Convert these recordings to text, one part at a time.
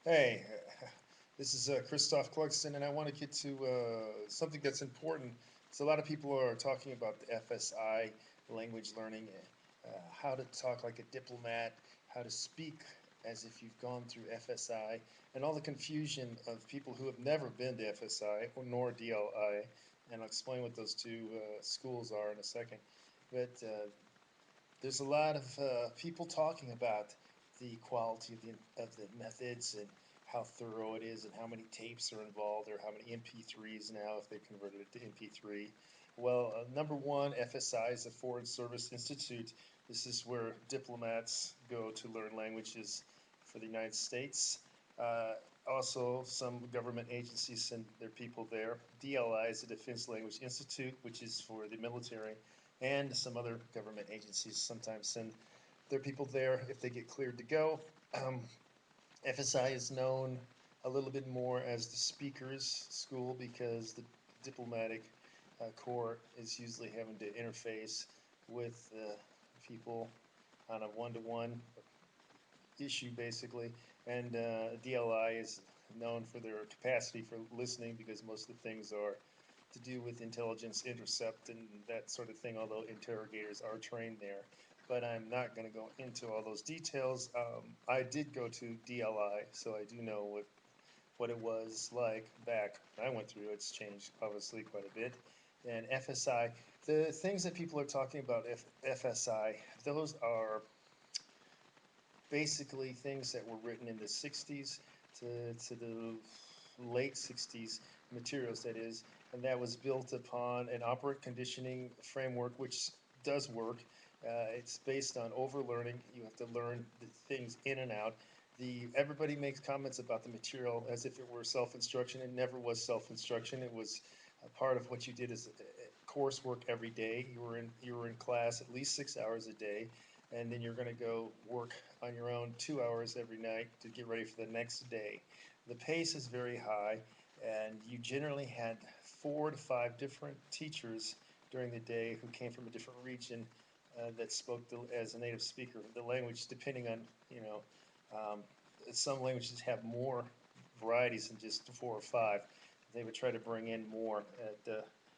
Hey, this is Christophe Clugston, and I want to get to something that's important. So, a lot of people are talking about the FSI, language learning, how to talk like a diplomat, how to speak as if you've gone through FSI, and all the confusion of people who have never been to FSI or nor DLI. And I'll explain what those two schools are in a second. But there's a lot of people talking about the quality of the methods and how thorough it is and how many tapes are involved or how many MP3s now if they've converted it to MP3. Well, number one, FSI is the Foreign Service Institute. This is where diplomats go to learn languages for the United States. Uh, Also, some government agencies send their people there. DLI is the Defense Language Institute, which is for the military, and some other government agencies sometimes send their people there if they get cleared to go. Um, FSI is known a little bit more as the speakers school because the diplomatic corps is usually having to interface with people on a one-to-one issue basically, and DLI is known for their capacity for listening because most of the things are to do with intelligence intercept and that sort of thing, although interrogators are trained there. But I'm not going to go into all those details. I did go to DLI, so I do know what it was like back when I went through. It's changed obviously quite a bit. And FSI, the things that people are talking about FSI, those are basically things that were written in the 60s to the late 60s, materials that is, and that was built upon an operant conditioning framework, which does work. It's based on overlearning. You have to learn the things in and out. Everybody makes comments about the material as if it were self-instruction. It never was self-instruction. It was a part of what you did as coursework every day. You were in class at least 6 hours a day, and then you're going to go work on your own 2 hours every night to get ready for the next day. The pace is very high, and you generally had 4 to 5 different teachers during the day who came from a different region that spoke as a native speaker the language, depending on, you know, um, some languages have more varieties than just 4 or 5. They would try to bring in more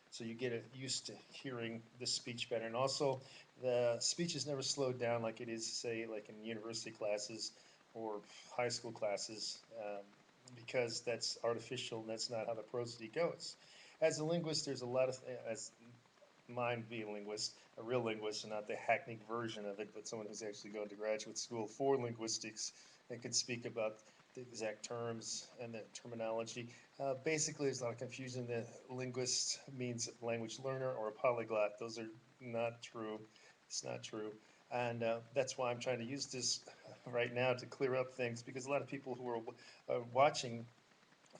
so you get used to hearing the speech better. And also, the speech is never slowed down like it is, say, like in university classes or high school classes, because that's artificial and that's not how the prosody goes. As a linguist, there's a lot of, as mine being a linguist, a real linguist, and not the hackneyed version of it, but someone who's actually gone to graduate school for linguistics and can speak about the exact terms and the terminology. Basically, there's a lot of confusion. The linguist means language learner or a polyglot. Those are not true. It's not true. And that's why I'm trying to use this right now to clear up things because a lot of people who are watching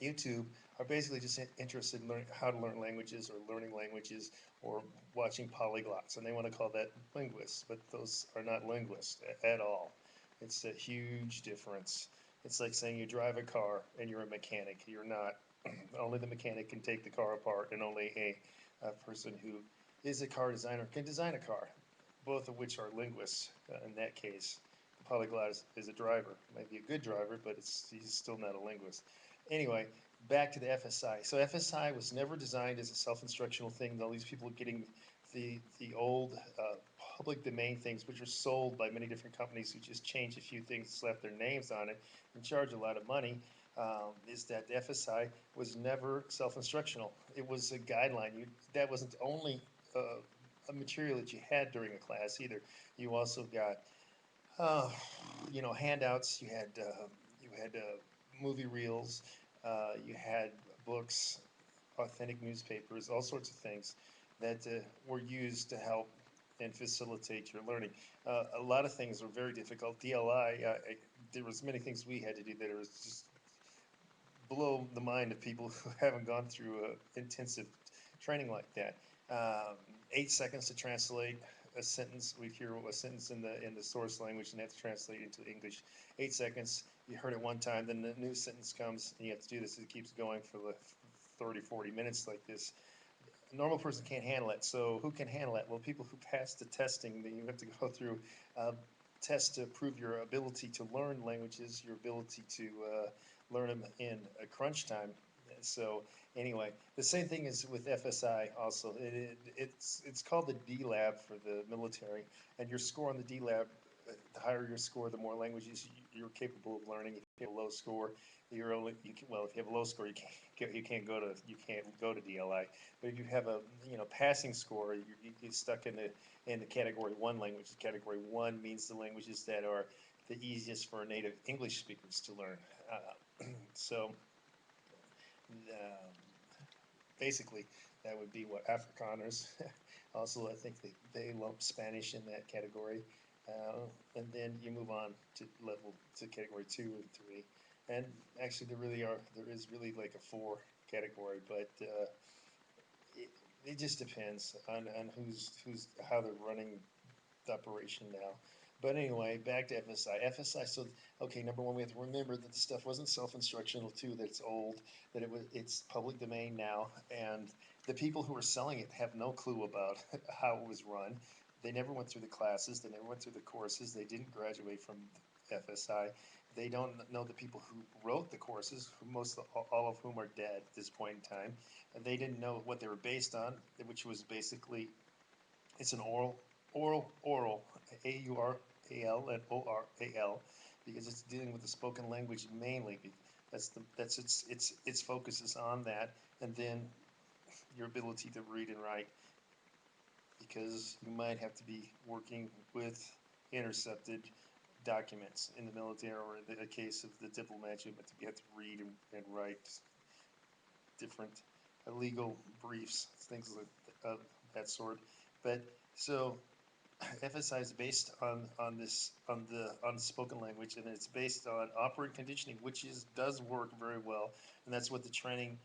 YouTube are basically just interested in learning how to learn languages or learning languages or watching polyglots, and they want to call that linguists, but those are not linguists at all. It's a huge difference. It's like saying you drive a car and you're a mechanic. You're not. Only the mechanic can take the car apart, and only a person who is a car designer can design a car, both of which are linguists in that case. The polyglot is a driver, might be a good driver, but he's still not a linguist. Anyway, back to the FSI. So FSI was never designed as a self-instructional thing. All these people are getting the old public domain things, which are sold by many different companies who just change a few things, slap their names on it, and charge a lot of money. Is that the FSI was never self-instructional. It was a guideline. That wasn't only a material that you had during a class either. You also got uh, handouts. You had movie reels. You had books, authentic newspapers, all sorts of things that were used to help and facilitate your learning. A lot of things were very difficult. DLI, there was many things we had to do that was just blow the mind of people who haven't gone through intensive training like that. 8 seconds to translate a sentence. We hear a sentence in the source language and have to translate it into English. 8 seconds. You heard it one time, then the new sentence comes, and you have to do this. It keeps going for the 30, 40 minutes like this. A normal person can't handle it. So who can handle it? Well, people who pass the testing, then you have to go through tests to prove your ability to learn languages, your ability to learn them in a crunch time. So anyway, the same thing is with FSI also. It's called the D Lab for the military, and your score on the D Lab, the higher your score, the more languages you're capable of learning. If you have a low score, you're only well. If you have a low score, you can't go to DLI. But if you have a passing score, you're stuck in the category one languages. Category one means the languages that are the easiest for native English speakers to learn. So um, basically, that would be what Afrikaners. Also, I think they lump Spanish in that category. And then you move on to category two and three. And actually, there is really like a four category, but it, it just depends on how they're running the operation now. But anyway, back to FSI. FSI. So okay, number one, we have to remember that the stuff wasn't self-instructional. Two, that it's old, that it's public domain now, and the people who are selling it have no clue about how it was run. They never went through the classes. They never went through the courses. They didn't graduate from FSI. They don't know the people who wrote the courses, all of whom are dead at this point in time. And they didn't know what they were based on, which was basically it's an oral, Aural and Oral, because it's dealing with the spoken language mainly. That's its focus is on that, and then your ability to read and write, because you might have to be working with intercepted documents in the military, or in the case of the diplomats, you have to read and write different legal briefs, things of that sort. But so FSI is based on the spoken language, and it's based on operant conditioning, which does work very well, and that's what the training.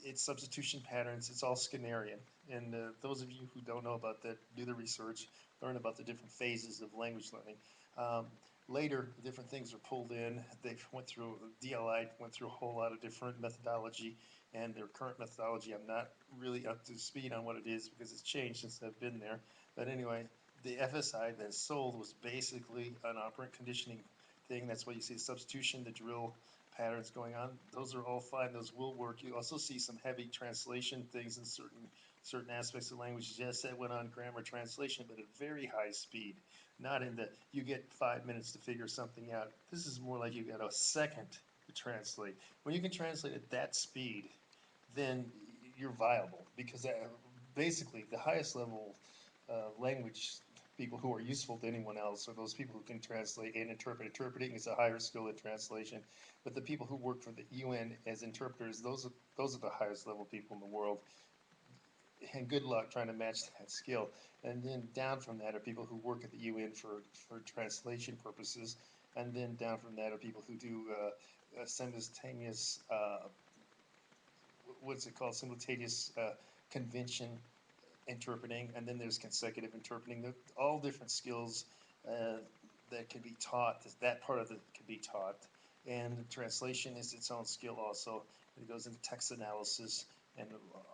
It's substitution patterns. It's all Skinnerian, and those of you who don't know about that, do the research, learn about the different phases of language learning. Um, Later, different things are pulled in. They went through DLI went through a whole lot of different methodology, and their current methodology, I'm not really up to speed on what it is because it's changed since I've been there. But anyway, the FSI that is sold was basically an operant conditioning thing. That's why you see the substitution, the drill patterns going on. Those are all fine. Those will work. You also see some heavy translation things in certain aspects of languages. Yes, that went on grammar translation, but at very high speed. Not in the you get 5 minutes to figure something out. This is more like you got a second to translate. When you can translate at that speed, then you're viable because basically the highest level language people who are useful to anyone else are those people who can translate and interpret. Interpreting is a higher skill than translation, but the people who work for the UN as interpreters, those are the highest level people in the world. And good luck trying to match that skill. And then down from that are people who work at the UN for translation purposes, and then down from that are people who do simultaneous what's it called? Simultaneous convention interpreting, and then there's consecutive interpreting. They're all different skills uh, that can be taught. That part of it can be taught, and translation is its own skill also. It goes into text analysis and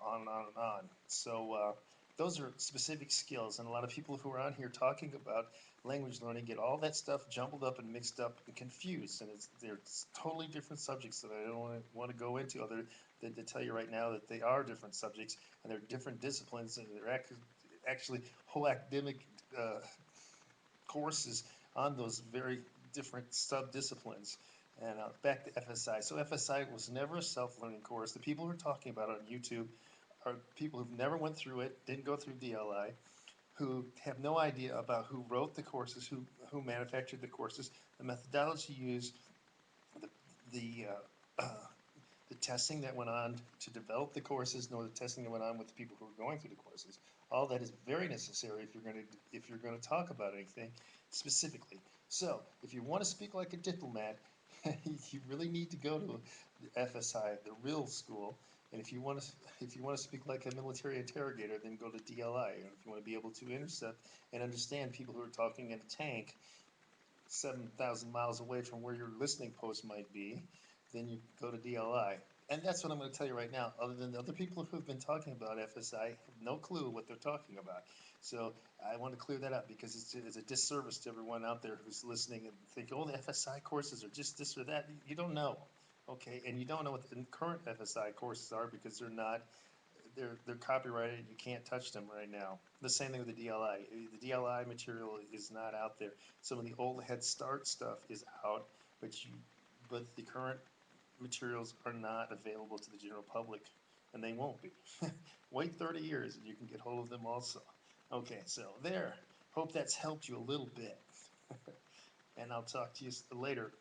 on and on and on. So those are specific skills, and a lot of people who are on here talking about language learning get all that stuff jumbled up and mixed up and confused, and they're totally different subjects that I don't want to go into other than to tell you right now that they are different subjects and they're different disciplines, and they're actually whole academic courses on those very different sub-disciplines. And back to FSI. So FSI was never a self-learning course. The people who are talking about it on YouTube are people who've never went through it, didn't go through DLI, who have no idea about who wrote the courses, who manufactured the courses, the methodology used, the the the testing that went on to develop the courses, nor the testing that went on with the people who are going through the courses. All that is very necessary if you're going to talk about anything specifically. So, if you want to speak like a diplomat, you really need to go to the FSI, the real school. And if you want to speak like a military interrogator, then go to DLI. And if you want to be able to intercept and understand people who are talking in a tank 7,000 miles away from where your listening post might be, then you go to DLI. And that's what I'm going to tell you right now. Other than the other people who have been talking about FSI have no clue what they're talking about. So I want to clear that up because it's a disservice to everyone out there who's listening and think, oh, the FSI courses are just this or that. You don't know, okay? And you don't know what the current FSI courses are because they're not, they're copyrighted. You can't touch them right now. The same thing with the DLI. The DLI material is not out there. Some of the old Head Start stuff is out, but the current materials are not available to the general public, and they won't be. Wait 30 years and you can get hold of them also. Okay, so there. Hope that's helped you a little bit. And I'll talk to you later.